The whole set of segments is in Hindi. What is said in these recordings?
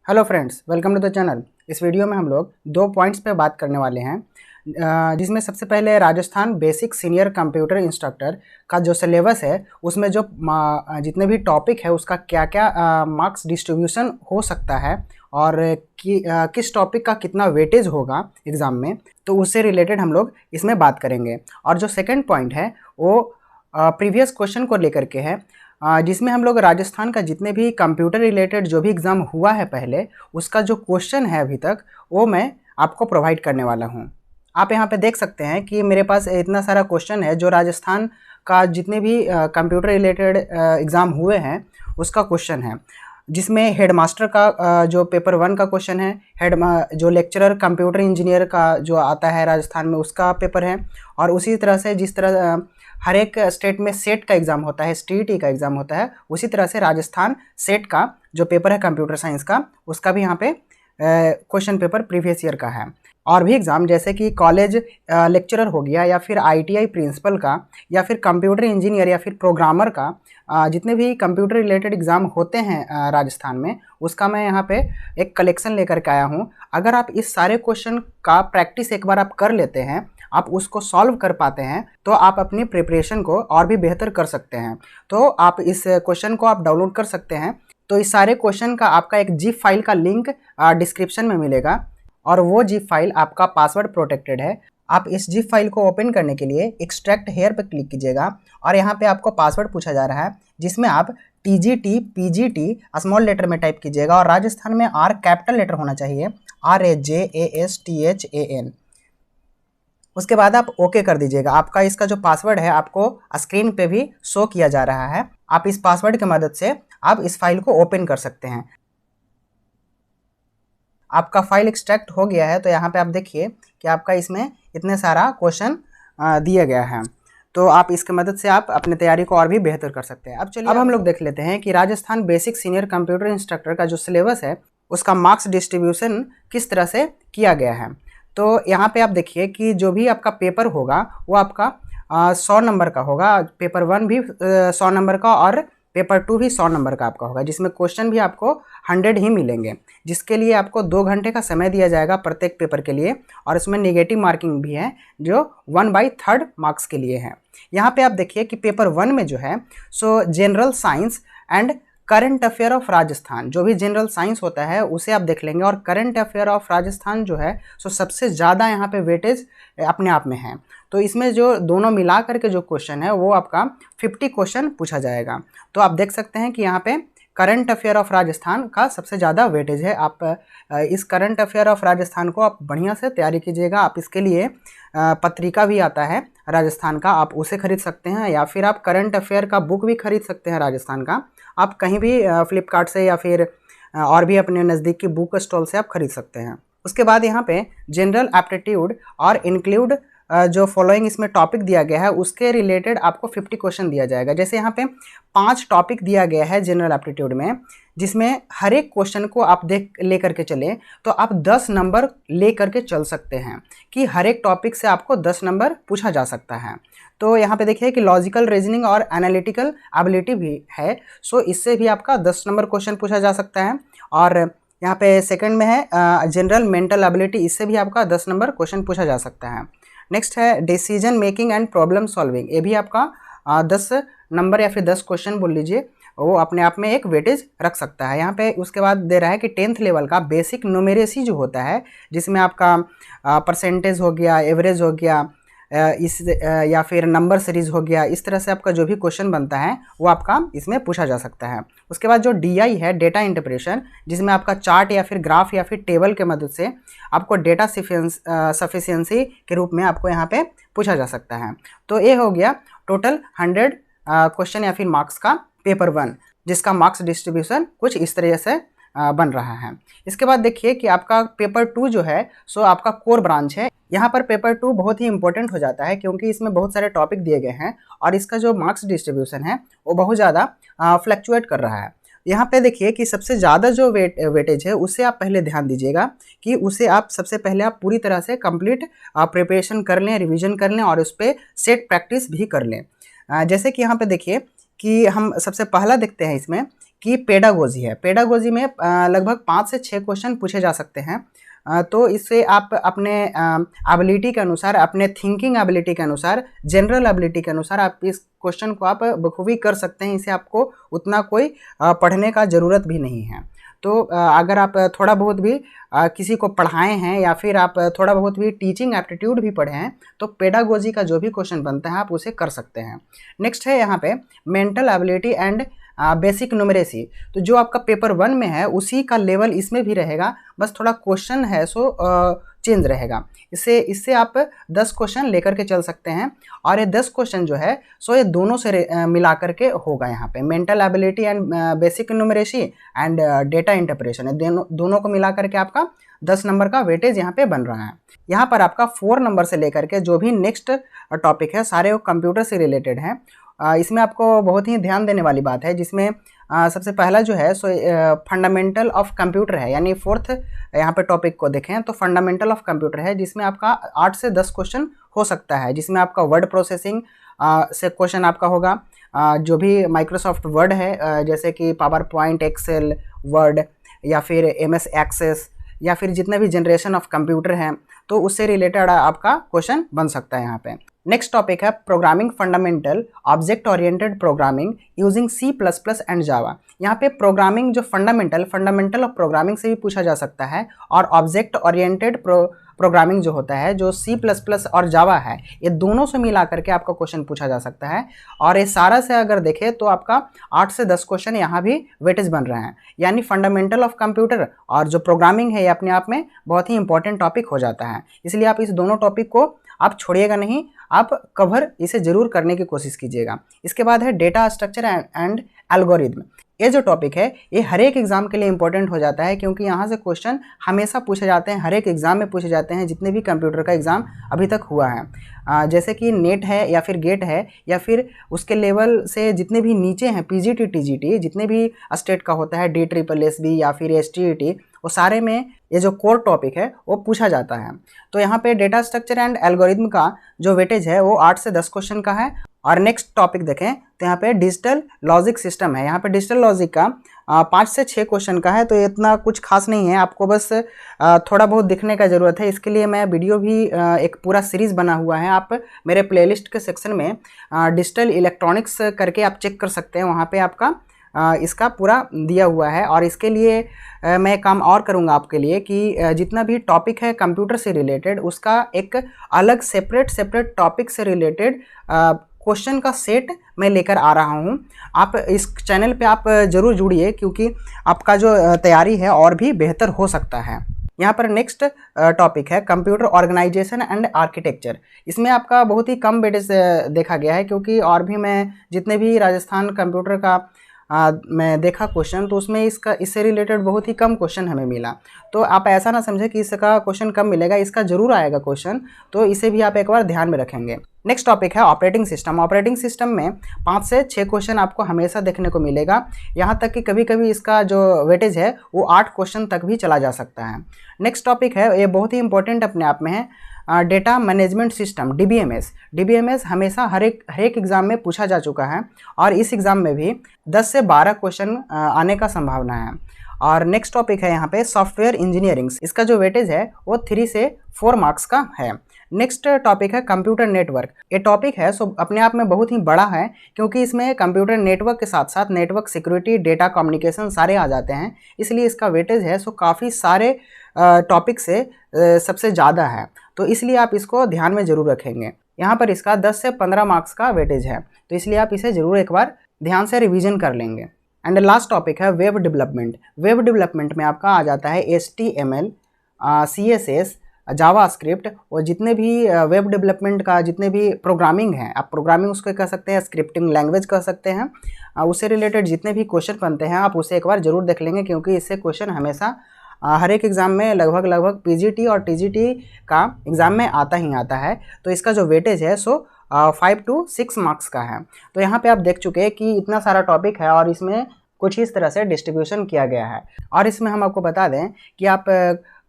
Hello friends, welcome to the channel. इस वीडियो में हम लोग दो पॉइंट्स पे बात करने वाले हैं, जिसमें सबसे पहले Rajasthan basic senior computer instructor का जो सिलेबस है उसमें जो जितने भी टॉपिक है उसका क्या क्या मार्क्स डिस्ट्रीब्यूशन हो सकता है और किस टॉपिक का कितना वेटेज होगा एग्ज़ाम में, तो उससे रिलेटेड हम लोग इसमें बात करेंगे। और जो सेकंड पॉइंट है वो प्रीवियस क्वेश्चन को लेकर के है, जिसमें हम लोग राजस्थान का जितने भी कंप्यूटर रिलेटेड जो भी एग्ज़ाम हुआ है पहले उसका जो क्वेश्चन है अभी तक वो मैं आपको प्रोवाइड करने वाला हूँ। आप यहाँ पे देख सकते हैं कि मेरे पास इतना सारा क्वेश्चन है जो राजस्थान का जितने भी कंप्यूटर रिलेटेड एग्ज़ाम हुए हैं उसका क्वेश्चन है, जिसमें हेडमास्टर का जो पेपर 1 का क्वेश्चन है, जो लेक्चरर कंप्यूटर इंजीनियर का जो आता है राजस्थान में उसका पेपर है, और उसी तरह से जिस तरह हर एक स्टेट में सेट का एग्ज़ाम होता है, STET का एग्ज़ाम होता है, उसी तरह से राजस्थान सेट का जो पेपर है कंप्यूटर साइंस का उसका भी यहाँ पे क्वेश्चन पेपर प्रीवियस ईयर का है। और भी एग्ज़ाम जैसे कि कॉलेज लेक्चरर हो गया, या फिर ITI प्रिंसिपल का, या फिर कंप्यूटर इंजीनियर, या फिर प्रोग्रामर का, जितने भी कंप्यूटर रिलेटेड एग्ज़ाम होते हैं राजस्थान में उसका मैं यहाँ पे एक कलेक्शन लेकर के आया हूँ। अगर आप इस सारे क्वेश्चन का प्रैक्टिस एक बार आप कर लेते हैं, आप उसको सॉल्व कर पाते हैं, तो आप अपनी प्रिपरेशन को और भी बेहतर कर सकते हैं। तो आप इस क्वेश्चन को आप डाउनलोड कर सकते हैं। तो इस सारे क्वेश्चन का आपका एक जिप फाइल का लिंक डिस्क्रिप्शन में मिलेगा, और वो जिप फाइल आपका पासवर्ड प्रोटेक्टेड है। आप इस जिप फाइल को ओपन करने के लिए एक्सट्रैक्ट हेयर पर क्लिक कीजिएगा, और यहाँ पे आपको पासवर्ड पूछा जा रहा है, जिसमें आप TGT PGT स्मॉल लेटर में टाइप कीजिएगा, और राजस्थान में R कैपिटल लेटर होना चाहिए, RAJASTHAN। उसके बाद आप ओके कर दीजिएगा। आपका इसका जो पासवर्ड है आपको स्क्रीन पे भी शो किया जा रहा है। आप इस पासवर्ड की मदद से आप इस फाइल को ओपन कर सकते हैं। आपका फाइल एक्सट्रैक्ट हो गया है, तो यहाँ पे आप देखिए कि आपका इसमें इतने सारा क्वेश्चन दिया गया है। तो आप इसके मदद से आप अपनी तैयारी को और भी बेहतर कर सकते हैं। अब चलिए अब हम लोग देख लेते हैं कि Rajasthan basic senior computer instructor का जो सिलेबस है उसका मार्क्स डिस्ट्रीब्यूशन किस तरह से किया गया है। तो यहाँ पे आप देखिए कि जो भी आपका पेपर होगा वो आपका 100 नंबर का होगा। पेपर 1 भी 100 नंबर का, और पेपर 2 भी 100 नंबर का आपका होगा, जिसमें क्वेश्चन भी आपको 100 ही मिलेंगे, जिसके लिए आपको 2 घंटे का समय दिया जाएगा प्रत्येक पेपर के लिए। और इसमें नेगेटिव मार्किंग भी है जो 1/3 मार्क्स के लिए है। यहाँ पे आप देखिए कि पेपर 1 में जो है सो general science and current affair of Rajasthan, जो भी जनरल साइंस होता है उसे आप देख लेंगे, और करंट अफेयर ऑफ राजस्थान जो है सो सबसे ज़्यादा यहाँ पे वेटेज अपने आप में है। तो इसमें जो दोनों मिला करके जो क्वेश्चन है वो आपका 50 क्वेश्चन पूछा जाएगा। तो आप देख सकते हैं कि यहाँ पे करंट अफेयर ऑफ राजस्थान का सबसे ज़्यादा वेटेज है। आप इस करंट अफेयर ऑफ राजस्थान को आप बढ़िया से तैयारी कीजिएगा। आप इसके लिए पत्रिका भी आता है राजस्थान का, आप उसे खरीद सकते हैं, या फिर आप करंट अफेयर का बुक भी खरीद सकते हैं राजस्थान का। आप कहीं भी फ्लिपकार्ट से या फिर और भी अपने नज़दीक की बुक स्टॉल से आप खरीद सकते हैं। उसके बाद यहाँ पे जनरल एप्टीट्यूड और इंक्लूड जो फॉलोइंग इसमें टॉपिक दिया गया है उसके रिलेटेड आपको 50 क्वेश्चन दिया जाएगा। जैसे यहाँ पे 5 टॉपिक दिया गया है जनरल एप्टीट्यूड में, जिसमें हर एक क्वेश्चन को आप लेकर के चलें तो आप 10 नंबर ले करके चल सकते हैं, कि हर एक टॉपिक से आपको 10 नंबर पूछा जा सकता है। तो यहाँ पे देखिए कि लॉजिकल रीजनिंग और एनालिटिकल एबिलिटी भी है, सो इससे भी आपका 10 नंबर क्वेश्चन पूछा जा सकता है। और यहाँ पे सेकंड में है जनरल मेंटल एबिलिटी, इससे भी आपका 10 नंबर क्वेश्चन पूछा जा सकता है। नेक्स्ट है decision making and problem solving, ये भी आपका 10 नंबर या फिर 10 क्वेश्चन बोल लीजिए, वो अपने आप में एक वेटेज रख सकता है। यहाँ पे उसके बाद दे रहा है कि 10th लेवल का बेसिक न्यूमेरेसी जो होता है, जिसमें आपका परसेंटेज हो गया, एवरेज हो गया, या फिर नंबर सीरीज हो गया, इस तरह से आपका जो भी क्वेश्चन बनता है वो आपका इसमें पूछा जा सकता है। उसके बाद जो DI है डेटा इंटरप्रेशन, जिसमें आपका चार्ट या फिर ग्राफ या फिर टेबल के मदद से आपको डेटा सफिशिएंसी के रूप में आपको यहाँ पे पूछा जा सकता है। तो ये हो गया टोटल 100 क्वेश्चन या फिर मार्क्स का पेपर 1, जिसका मार्क्स डिस्ट्रीब्यूशन कुछ इस तरह से बन रहा है। इसके बाद देखिए कि आपका पेपर 2 जो है सो आपका कोर ब्रांच है। यहाँ पर पेपर 2 बहुत ही इंपॉर्टेंट हो जाता है, क्योंकि इसमें बहुत सारे टॉपिक दिए गए हैं और इसका जो मार्क्स डिस्ट्रीब्यूशन है वो बहुत ज़्यादा फ्लक्चुएट कर रहा है। यहाँ पे देखिए कि सबसे ज़्यादा जो वेटेज है उसे आप पहले ध्यान दीजिएगा, कि उसे आप सबसे पहले आप पूरी तरह से कंप्लीट प्रिपरेशन कर लें, रिविजन कर लें, और उस पर सेट प्रैक्टिस भी कर लें। जैसे कि यहाँ पे देखिए कि हम सबसे पहला देखते हैं इसमें कि पेडागोजी है। पेडागोजी में लगभग 5 से 6 क्वेश्चन पूछे जा सकते हैं। तो इससे आप अपने एबिलिटी के अनुसार, अपने थिंकिंग एबिलिटी के अनुसार, जनरल एबिलिटी के अनुसार आप इस क्वेश्चन को आप बखूबी कर सकते हैं। इसे आपको उतना कोई पढ़ने का ज़रूरत भी नहीं है। तो अगर आप थोड़ा बहुत भी किसी को पढ़ाए हैं या फिर आप थोड़ा बहुत भी टीचिंग एप्टीट्यूड भी पढ़े हैं तो पेडागोजी का जो भी क्वेश्चन बनता है आप उसे कर सकते हैं। नेक्स्ट है यहाँ पे mental ability and basic numeracy. तो जो आपका पेपर 1 में है उसी का लेवल इसमें भी रहेगा, बस थोड़ा क्वेश्चन है सो चेंज रहेगा। इससे आप 10 क्वेश्चन लेकर के चल सकते हैं और ये 10 क्वेश्चन जो है सो ये दोनों से मिला करके होगा। यहाँ पे mental ability and basic numeracy and data interpretation, दोनों को मिला करके आपका 10 नंबर का वेटेज यहाँ पे बन रहा है। यहाँ पर आपका 4 नंबर से लेकर के जो भी नेक्स्ट टॉपिक है सारे वो कंप्यूटर से रिलेटेड हैं। इसमें आपको बहुत ही ध्यान देने वाली बात है, जिसमें सबसे पहला जो है सो फंडामेंटल ऑफ कंप्यूटर है, यानी 4th यहाँ पे टॉपिक को देखें तो फंडामेंटल ऑफ कंप्यूटर है, जिसमें आपका 8 से 10 क्वेश्चन हो सकता है। जिसमें आपका वर्ड प्रोसेसिंग से क्वेश्चन आपका होगा, जो भी माइक्रोसॉफ्ट वर्ड है जैसे कि पावर पॉइंट, एक्सेल, वर्ड या फिर MS एक्सेस या फिर जितने भी जनरेशन ऑफ कंप्यूटर हैं तो उससे रिलेटेड आपका क्वेश्चन बन सकता है यहाँ पे। नेक्स्ट टॉपिक है programming fundamental object oriented programming using C++ and Java. यहाँ पे प्रोग्रामिंग जो फंडामेंटल ऑफ प्रोग्रामिंग से भी पूछा जा सकता है और ऑब्जेक्ट ओरिएंटेड प्रोग्रामिंग जो होता है जो C++ और जावा है, ये दोनों से मिला करके आपका क्वेश्चन पूछा जा सकता है। और ये सारा से अगर देखें तो आपका 8 से 10 क्वेश्चन यहाँ भी वेटेज बन रहे हैं। यानी फंडामेंटल ऑफ कंप्यूटर और जो प्रोग्रामिंग है ये अपने आप में बहुत ही इंपॉर्टेंट टॉपिक हो जाता है। इसलिए आप इस दोनों टॉपिक को आप छोड़िएगा नहीं, आप कवर इसे जरूर करने की कोशिश कीजिएगा। इसके बाद है डेटा स्ट्रक्चर एंड एल्गोरिथम। ये जो टॉपिक है ये हर एक एग्जाम के लिए इंपॉर्टेंट हो जाता है, क्योंकि यहाँ से क्वेश्चन हमेशा पूछे जाते हैं, हर एक एग्जाम में पूछे जाते हैं जितने भी कंप्यूटर का एग्ज़ाम अभी तक हुआ है। जैसे कि नेट है या फिर गेट है या फिर उसके लेवल से जितने भी नीचे हैं PGT TGT, जितने भी स्टेट का होता है DSSB या फिर STET, वो सारे में ये जो कोर टॉपिक है वो पूछा जाता है। तो यहाँ पे डेटा स्ट्रक्चर एंड एल्गोरिथम का जो वेटेज है वो 8 से 10 क्वेश्चन का है। और नेक्स्ट टॉपिक देखें तो यहाँ पे डिजिटल लॉजिक सिस्टम है। यहाँ पे डिजिटल लॉजिक का 5 से 6 क्वेश्चन का है, तो इतना कुछ खास नहीं है, आपको बस थोड़ा बहुत दिखने का ज़रूरत है। इसके लिए मैं वीडियो भी एक पूरा सीरीज़ बना हुआ है, आप मेरे प्लेलिस्ट के सेक्शन में डिजिटल इलेक्ट्रॉनिक्स करके आप चेक कर सकते हैं, वहाँ पे आपका इसका पूरा दिया हुआ है। और इसके लिए मैं काम और करूँगा आपके लिए कि जितना भी टॉपिक है कंप्यूटर से रिलेटेड उसका एक अलग सेपरेट टॉपिक से रिलेटेड क्वेश्चन का सेट मैं लेकर आ रहा हूं। आप इस चैनल पे आप ज़रूर जुड़िए, क्योंकि आपका जो तैयारी है और भी बेहतर हो सकता है। यहाँ पर नेक्स्ट टॉपिक है कंप्यूटर ऑर्गेनाइजेशन एंड आर्किटेक्चर। इसमें आपका बहुत ही कम वेटेज देखा गया है, क्योंकि और भी मैं जितने भी राजस्थान कंप्यूटर का मैं देखा क्वेश्चन तो उसमें इससे रिलेटेड बहुत ही कम क्वेश्चन हमें मिला। तो आप ऐसा ना समझे कि इसका क्वेश्चन कम मिलेगा, इसका ज़रूर आएगा क्वेश्चन, तो इसे भी आप एक बार ध्यान में रखेंगे। नेक्स्ट टॉपिक है ऑपरेटिंग सिस्टम। ऑपरेटिंग सिस्टम में 5 से 6 क्वेश्चन आपको हमेशा देखने को मिलेगा, यहाँ तक कि कभी कभी इसका जो वेटेज है वो 8 क्वेश्चन तक भी चला जा सकता है। नेक्स्ट टॉपिक है, ये बहुत ही इंपॉर्टेंट अपने आप में है, डेटा मैनेजमेंट सिस्टम DBMS हमेशा हर एक एग्ज़ाम में पूछा जा चुका है और इस एग्ज़ाम में भी 10 से 12 क्वेश्चन आने का संभावना है। और नेक्स्ट टॉपिक है यहाँ पे सॉफ्टवेयर इंजीनियरिंग। इसका जो वेटेज है वो 3 से 4 मार्क्स का है। नेक्स्ट टॉपिक है कंप्यूटर नेटवर्क। ये टॉपिक है सो अपने आप में बहुत ही बड़ा है, क्योंकि इसमें कंप्यूटर नेटवर्क के साथ साथ नेटवर्क सिक्योरिटी, डेटा कम्युनिकेशन सारे आ जाते हैं, इसलिए इसका वेटेज है सो काफ़ी सारे टॉपिक से सबसे ज़्यादा है, तो इसलिए आप इसको ध्यान में ज़रूर रखेंगे। यहाँ पर इसका 10 से 15 मार्क्स का वेटेज है, तो इसलिए आप इसे ज़रूर एक बार ध्यान से रिवीजन कर लेंगे। एंड लास्ट टॉपिक है वेब डेवलपमेंट। वेब डेवलपमेंट में आपका आ जाता है HTML, CSS, जावास्क्रिप्ट और जितने भी वेब डेवलपमेंट का जितने भी प्रोग्रामिंग है, आप प्रोग्रामिंग उसको कह सकते हैं, स्क्रिप्टिंग लैंग्वेज कह सकते हैं, उससे रिलेटेड जितने भी क्वेश्चन बनते हैं आप उसे एक बार ज़रूर देख लेंगे, क्योंकि इससे क्वेश्चन हमेशा हर एक एग्ज़ाम में लगभग PGT और TGT का एग्ज़ाम में आता ही आता है। तो इसका जो वेटेज है सो 5 to 6 मार्क्स का है। तो यहाँ पे आप देख चुके हैं कि इतना सारा टॉपिक है और इसमें कुछ इस तरह से डिस्ट्रीब्यूशन किया गया है। और इसमें हम आपको बता दें कि आप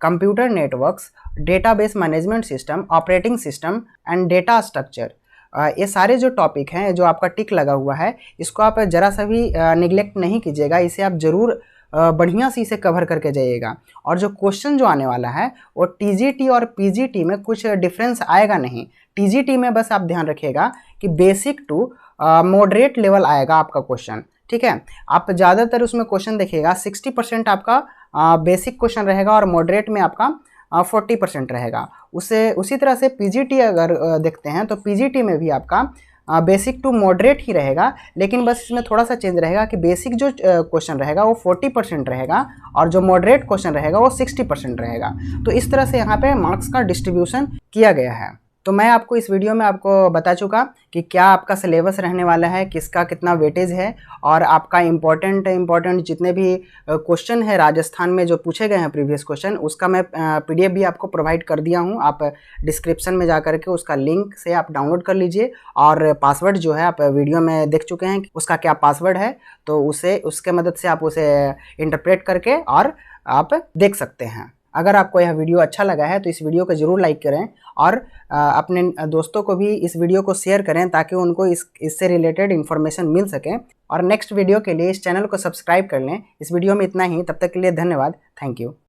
computer networks, database management system, operating system and data structure, ये सारे जो टॉपिक हैं, जो आपका टिक लगा हुआ है, इसको आप ज़रा सा भी निगलेक्ट नहीं कीजिएगा। इसे आप ज़रूर बढ़िया से इसे कवर करके जाइएगा। और जो क्वेश्चन जो आने वाला है वो टीजीटी और पीजीटी में कुछ डिफरेंस आएगा नहीं। टीजीटी में बस आप ध्यान रखिएगा कि बेसिक टू मॉडरेट लेवल आएगा आपका क्वेश्चन, ठीक है। आप ज़्यादातर उसमें क्वेश्चन देखिएगा 60% आपका बेसिक क्वेश्चन रहेगा और मॉडरेट में आपका 40% रहेगा। उसी तरह से पीजीटी अगर देखते हैं तो पीजीटी में भी आपका बेसिक टू मॉडरेट ही रहेगा, लेकिन बस इसमें थोड़ा सा चेंज रहेगा कि बेसिक जो क्वेश्चन रहेगा वो 40% रहेगा और जो मॉडरेट क्वेश्चन रहेगा वो 60% रहेगा। तो इस तरह से यहाँ पे मार्क्स का डिस्ट्रीब्यूशन किया गया है। तो मैं आपको इस वीडियो में आपको बता चुका कि क्या आपका सिलेबस रहने वाला है, किसका कितना वेटेज है, और आपका इम्पोर्टेंट जितने भी क्वेश्चन है राजस्थान में जो पूछे गए हैं प्रीवियस क्वेश्चन, उसका मैं पीडीएफ भी आपको प्रोवाइड कर दिया हूं। आप डिस्क्रिप्शन में जा करके उसका लिंक से आप डाउनलोड कर लीजिए। और पासवर्ड जो है आप वीडियो में देख चुके हैं उसका क्या पासवर्ड है, तो उसके मदद से आप उसे इंटरप्रेट करके और आप देख सकते हैं। अगर आपको यह वीडियो अच्छा लगा है तो इस वीडियो को ज़रूर लाइक करें और अपने दोस्तों को भी इस वीडियो को शेयर करें ताकि उनको इससे रिलेटेड इन्फॉर्मेशन मिल सके। और नेक्स्ट वीडियो के लिए इस चैनल को सब्सक्राइब कर लें। इस वीडियो में इतना ही, तब तक के लिए धन्यवाद। Thank you.